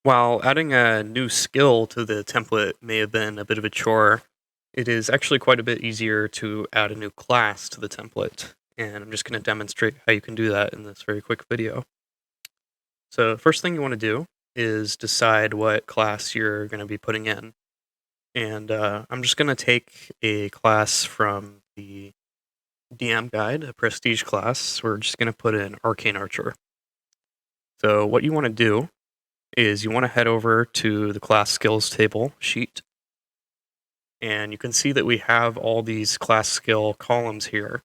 While adding a new skill to the template may have been a bit of a chore, it is actually quite a bit easier to add a new class to the template. And I'm just going to demonstrate how you can do that in this very quick video. So first thing you want to do is decide what class you're going to be putting in. And I'm just going to take a class from the DM guide, a prestige class. We're just going to put in Arcane Archer. So what you want to do is you want to head over to the class skills table sheet. And you can see that we have all these class skill columns here.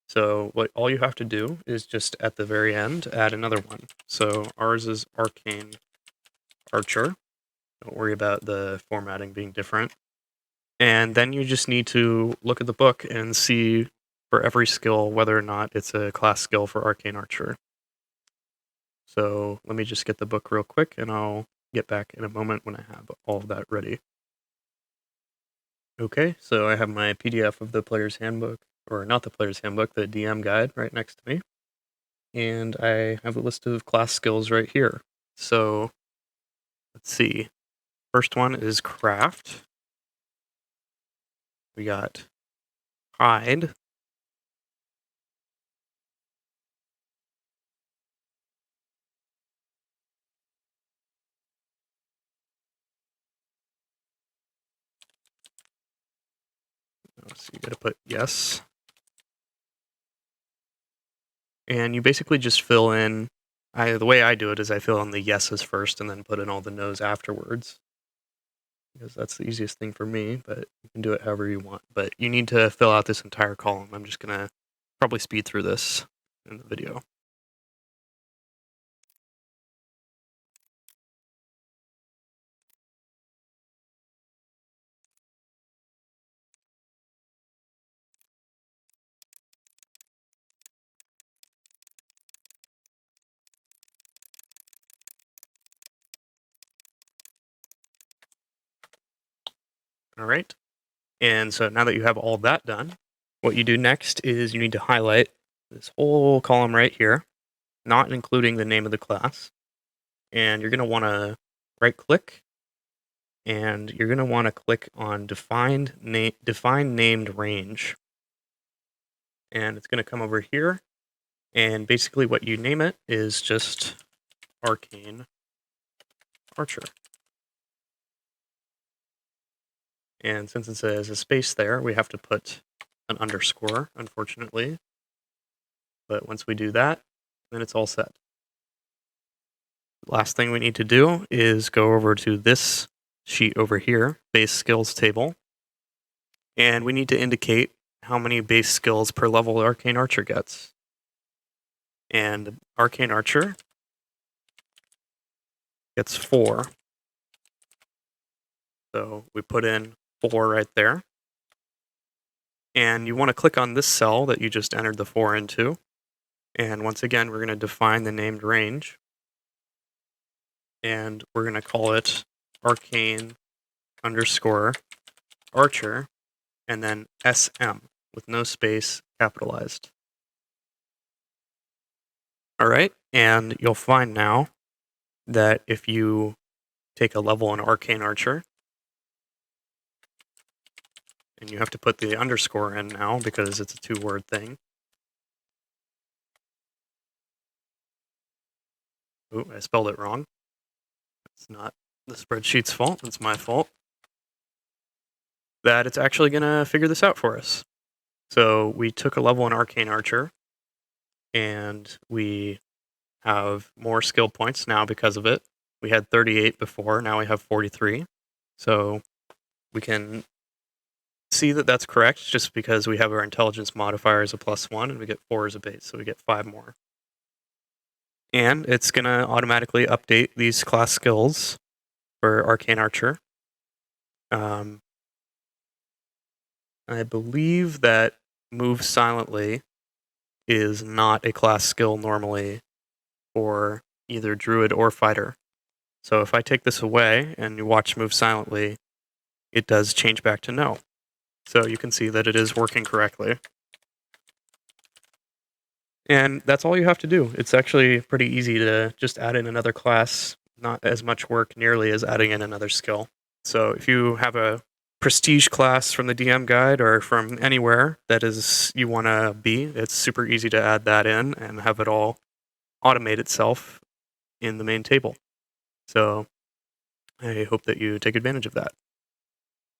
So all you have to do is just at the very end add another one. So ours is Arcane Archer. Don't worry about the formatting being different. And then you just need to look at the book and see for every skill whether or not it's a class skill for Arcane Archer. So let me just get the book real quick and I'll get back in a moment when I have all of that ready. Okay, so I have my PDF of the player's handbook, or not the player's handbook, the DM guide right next to me. And I have a list of class skills right here. So let's see. First one is craft. We got hide. So you gotta put yes. And you basically just fill in, the way I do it is I fill in the yeses first and then put in all the no's afterwards. Because that's the easiest thing for me, but you can do it however you want. But you need to fill out this entire column. I'm just gonna probably speed through this in the video. All right. And so now that you have all that done, what you do next is you need to highlight this whole column right here, not including the name of the class. And you're going to want to right click and you're going to want to click on define named range. And it's going to come over here. And basically what you name it is just Arcane Archer. And since it says a space there, we have to put an underscore, unfortunately. But once we do that, then it's all set. Last thing we need to do is go over to this sheet over here, base skills table. And we need to indicate how many base skills per level Arcane Archer gets. And Arcane Archer gets 4. So we put in 4 right there. And you want to click on this cell that you just entered the 4 into. And once again, we're going to define the named range. And we're going to call it Arcane underscore Archer, and then SM with no space, capitalized. All right, and you'll find now that if you take a level in Arcane Archer, and you have to put the underscore in now because it's a 2-word thing. Ooh, I spelled it wrong. It's not the spreadsheet's fault, it's my fault. That it's actually going to figure this out for us. So we took a level in Arcane Archer, and we have more skill points now because of it. We had 38 before, now we have 43. So we can see that that's correct just because we have our intelligence modifier as a +1 and we get 4 as a base, so we get 5 more. And it's going to automatically update these class skills for Arcane Archer. I believe that Move Silently is not a class skill normally for either Druid or Fighter. So if I take this away and you watch Move Silently, it does change back to no. So you can see that it is working correctly. And that's all you have to do. It's actually pretty easy to just add in another class, not as much work nearly as adding in another skill. So if you have a prestige class from the DM guide or from anywhere that is you want to be, it's super easy to add that in and have it all automate itself in the main table. So I hope that you take advantage of that.